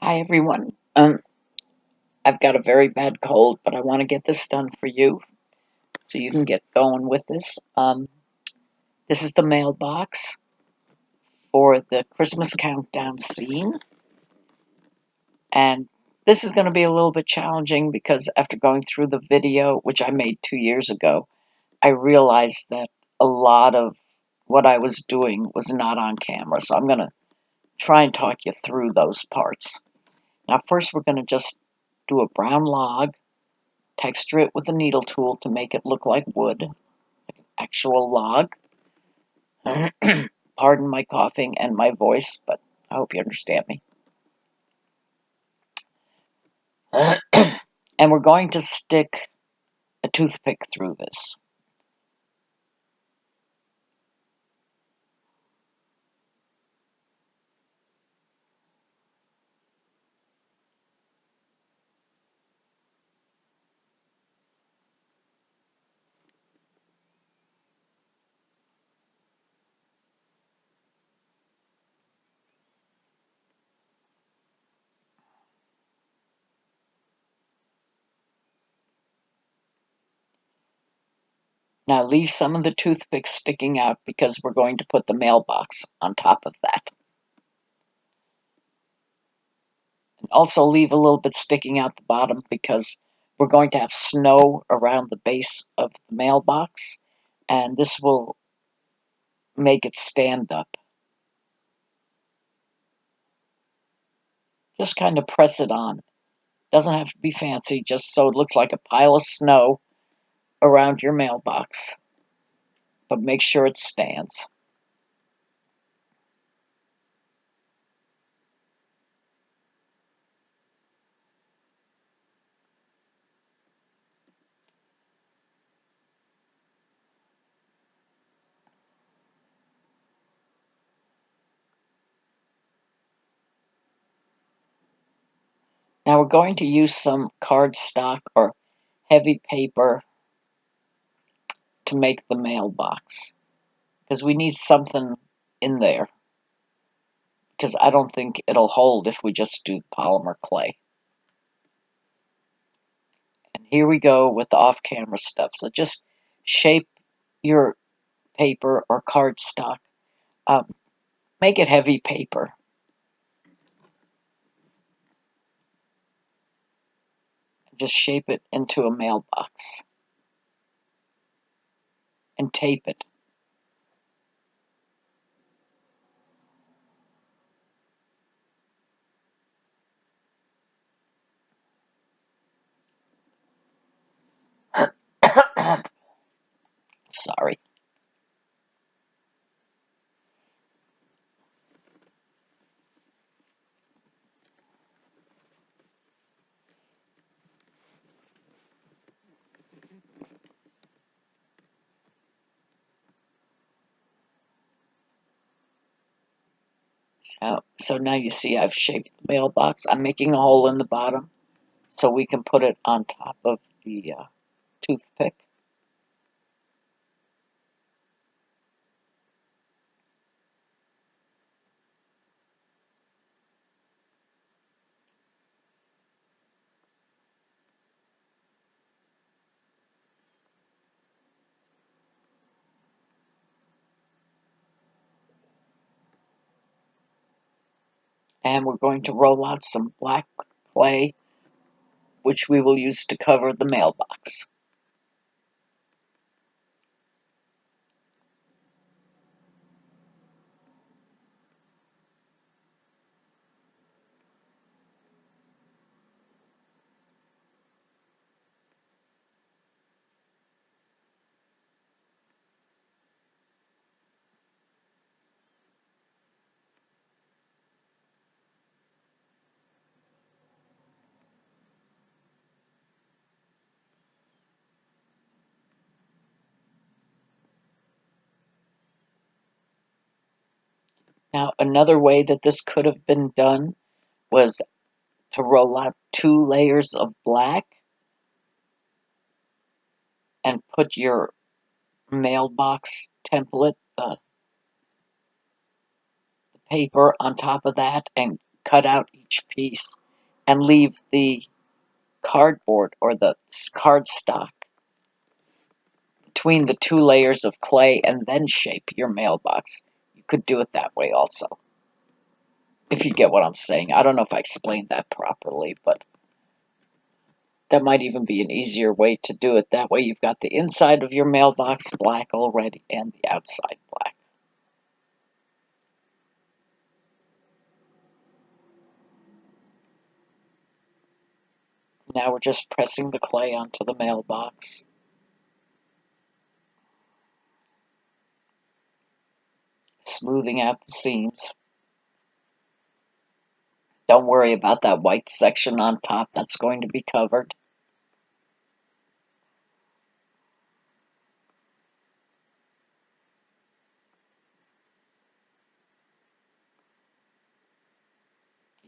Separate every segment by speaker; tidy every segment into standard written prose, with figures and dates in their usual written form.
Speaker 1: Hi everyone. I've got a very bad cold, but I want to get this done for you so you can get going with this. This is the mailbox for the Christmas countdown scene, and this is going to be a little bit challenging because after going through the video, which I made 2 years ago, I realized that a lot of what I was doing was not on camera, so I'm going to try and talk you through those parts. Now, first, we're going to just do a brown log. Texture it with a needle tool to make it look like wood, like an actual log. Pardon my coughing and my voice, but I hope you understand me. And we're going to stick a toothpick through this. Now leave some of the toothpick sticking out because we're going to put the mailbox on top of that. And also leave a little bit sticking out the bottom because we're going to have snow around the base of the mailbox, and this will make it stand up. Just kind of press it on. Doesn't have to be fancy, just so it looks like a pile of snow around your mailbox. But make sure it stands. Now we're going to use some cardstock or heavy paper to make the mailbox, because we need something in there, because I don't think it'll hold if we just do polymer clay. And here we go with the off-camera stuff. So just shape your paper or cardstock. Make it heavy paper. Just shape it into a mailbox and tape it. Sorry. So now you see I've shaped the mailbox. I'm making a hole in the bottom so we can put it on top of the toothpick. And we're going to roll out some black clay, which we will use to cover the mailbox. Now, another way that this could have been done was to roll out 2 layers of black and put your mailbox template, the paper on top of that, and cut out each piece and leave the cardboard or the cardstock between the two layers of clay and then shape your mailbox. You could do it that way also, if you get what I'm saying. I don't know if I explained that properly, but that might even be an easier way to do it. That way you've got the inside of your mailbox black already and the outside black. Now we're just pressing the clay onto the mailbox. Smoothing out the seams. Don't worry about that white section on top. That's going to be covered.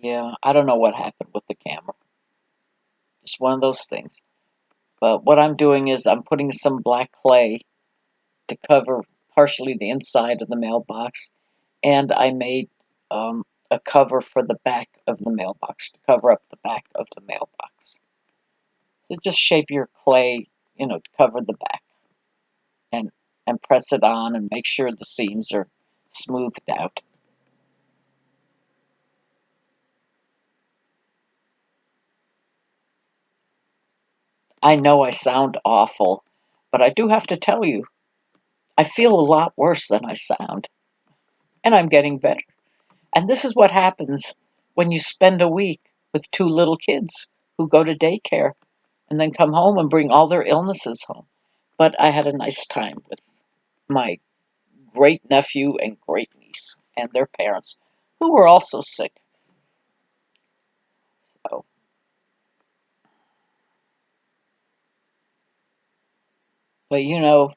Speaker 1: Yeah, I don't know what happened with the camera. Just one of those things. But what I'm doing is I'm putting some black clay to cover partially the inside of the mailbox, and I made a cover for the back of the mailbox to cover up the back of the mailbox. So just shape your clay, to cover the back, and press it on and make sure the seams are smoothed out. I know I sound awful, but I do have to tell you, I feel a lot worse than I sound, and I'm getting better. And this is what happens when you spend a week with two little kids who go to daycare and then come home and bring all their illnesses home. But I had a nice time with my great nephew and great niece and their parents, who were also sick. So, but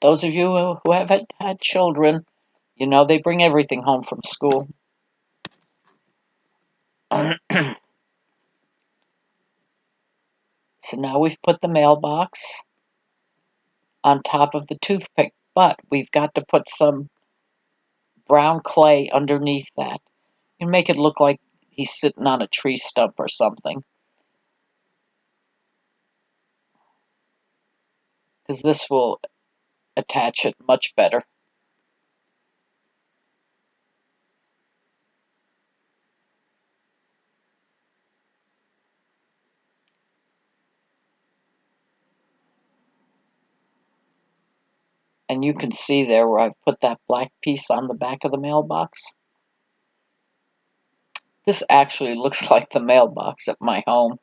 Speaker 1: those of you who have had children, they bring everything home from school. So now we've put the mailbox on top of the toothpick, but we've got to put some brown clay underneath that and make it look like he's sitting on a tree stump or something, because this will attach it much better. And you can see there where I've put that black piece on the back of the mailbox. This actually looks like the mailbox at my home.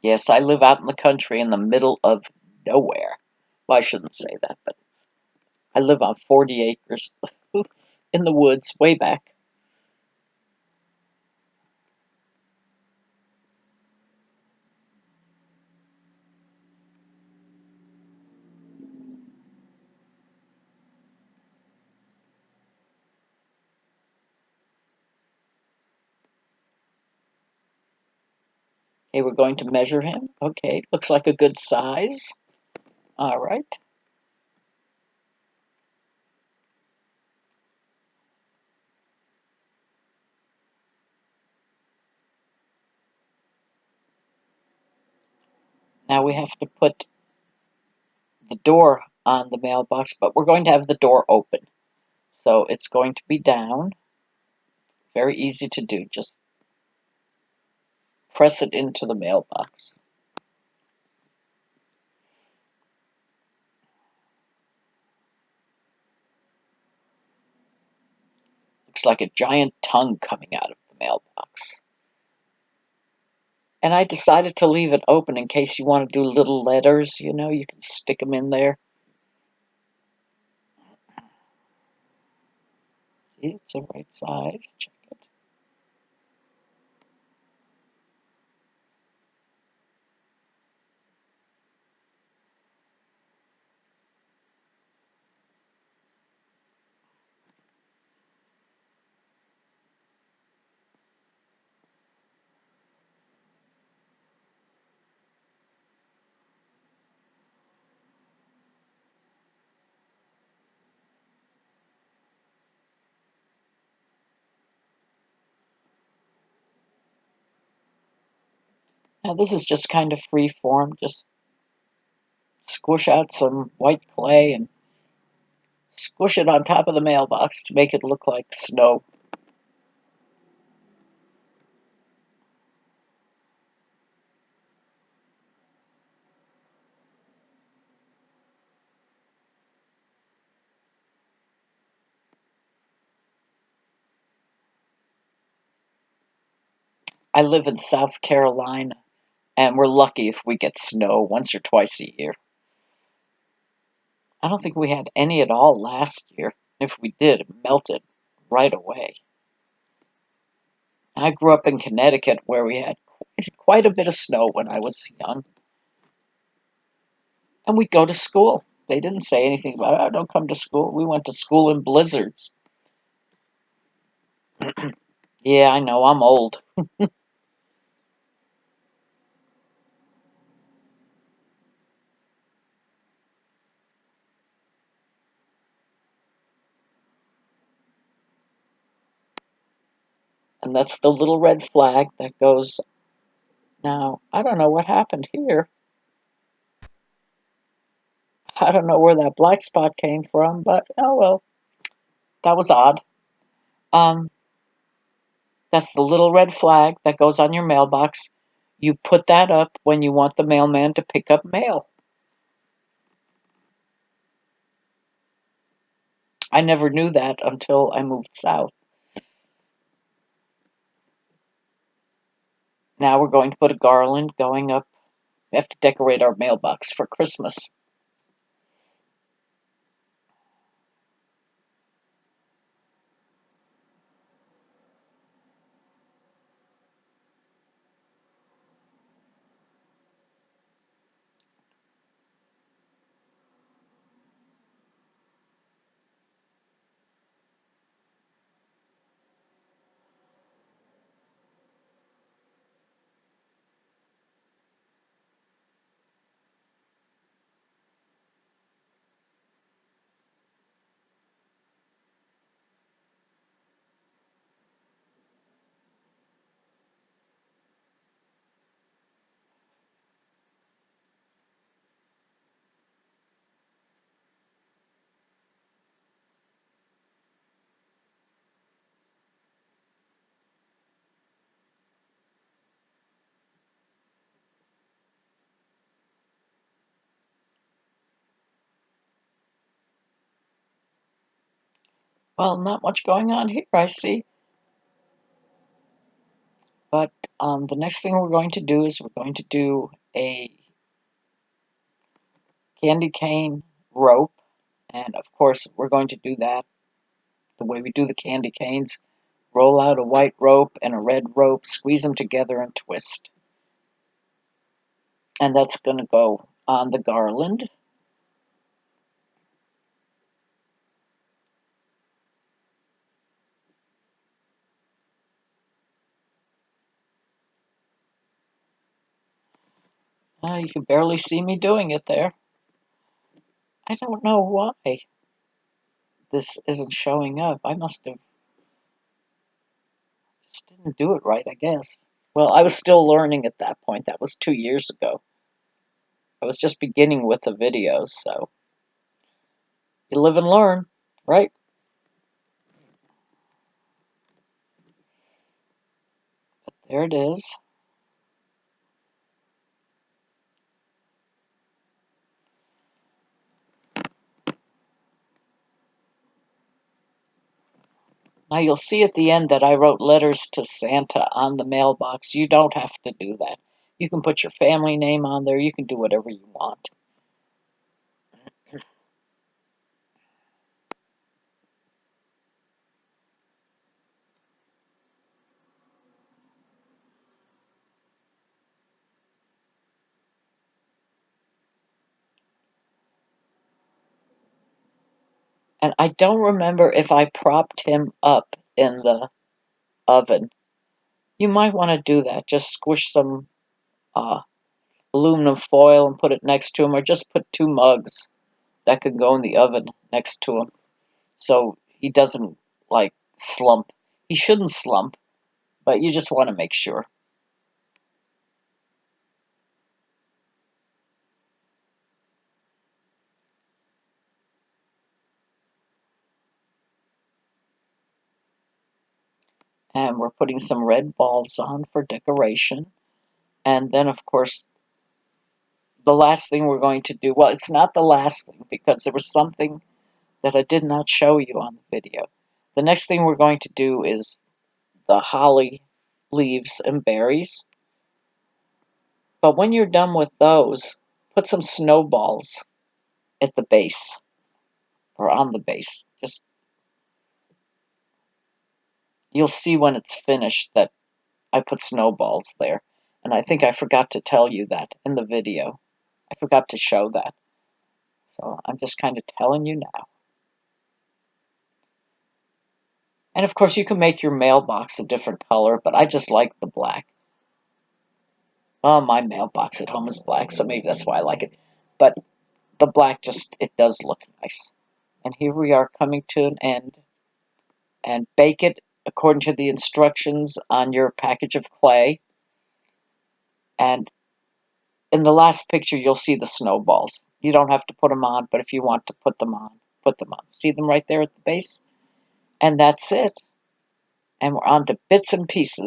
Speaker 1: Yes, I live out in the country in the middle of nowhere. Well, I shouldn't say that, but I live on 40 acres in the woods way back. Okay, we're going to measure him. Okay, looks like a good size. All right. Now we have to put the door on the mailbox, but we're going to have the door open. So it's going to be down. Very easy to do. Just press it into the mailbox. Looks like a giant tongue coming out of the mailbox. And I decided to leave it open in case you want to do little letters, you can stick them in there. See, it's the right size. Check it. Now this is just kind of free form, just squish out some white clay and squish it on top of the mailbox to make it look like snow. I live in South Carolina, and we're lucky if we get snow once or twice a year. I don't think we had any at all last year. If we did, it melted right away. I grew up in Connecticut where we had quite a bit of snow when I was young, and we'd go to school. They didn't say anything about, oh, don't come to school. We went to school in blizzards. Yeah, I know, I'm old. And that's the little red flag that goes. Now, I don't know what happened here. I don't know where that black spot came from, but oh well, that was odd. Um, that's the little red flag that goes on your mailbox. You put that up when you want the mailman to pick up mail. I never knew that until I moved south. Now we're going to put a garland going up. We have to decorate our mailbox for Christmas. Well, not much going on here, I see. But the next thing we're going to do is we're going to do a candy cane rope. And of course, we're going to do that the way we do the candy canes. Roll out a white rope and a red rope, squeeze them together and twist. And that's going to go on the garland. You can barely see me doing it there. I don't know why this isn't showing up. I must have just didn't do it right, I guess. Well, I was still learning at that point. That was 2 years ago. I was just beginning with the videos, so you live and learn, right? There it is. Now you'll see at the end that I wrote letters to Santa on the mailbox. You don't have to do that. You can put your family name on there. You can do whatever you want. And I don't remember if I propped him up in the oven. You might want to do that. Just squish some uh, aluminum foil and put it next to him, or just put two mugs that could go in the oven next to him so he doesn't like slump. He shouldn't slump, but you just want to make sure. And we're putting some red balls on for decoration. And then, of course, the last thing we're going to do, well, it's not the last thing because there was something that I did not show you on the video. The next thing we're going to do is the holly leaves and berries. But when you're done with those, put some snowballs at the base or on the base. Just you'll see when it's finished that I put snowballs there. And I think I forgot to tell you that in the video. I forgot to show that. So I'm just kind of telling you now. And of course you can make your mailbox a different color, but I just like the black. Oh, my mailbox at home is black, so maybe that's why I like it. But the black just, it does look nice. And here we are coming to an end. And bake it according to the instructions on your package of clay. And in the last picture, you'll see the snowballs. You don't have to put them on, but if you want to put them on, put them on. See them right there at the base? And that's it. And we're on to bits and pieces.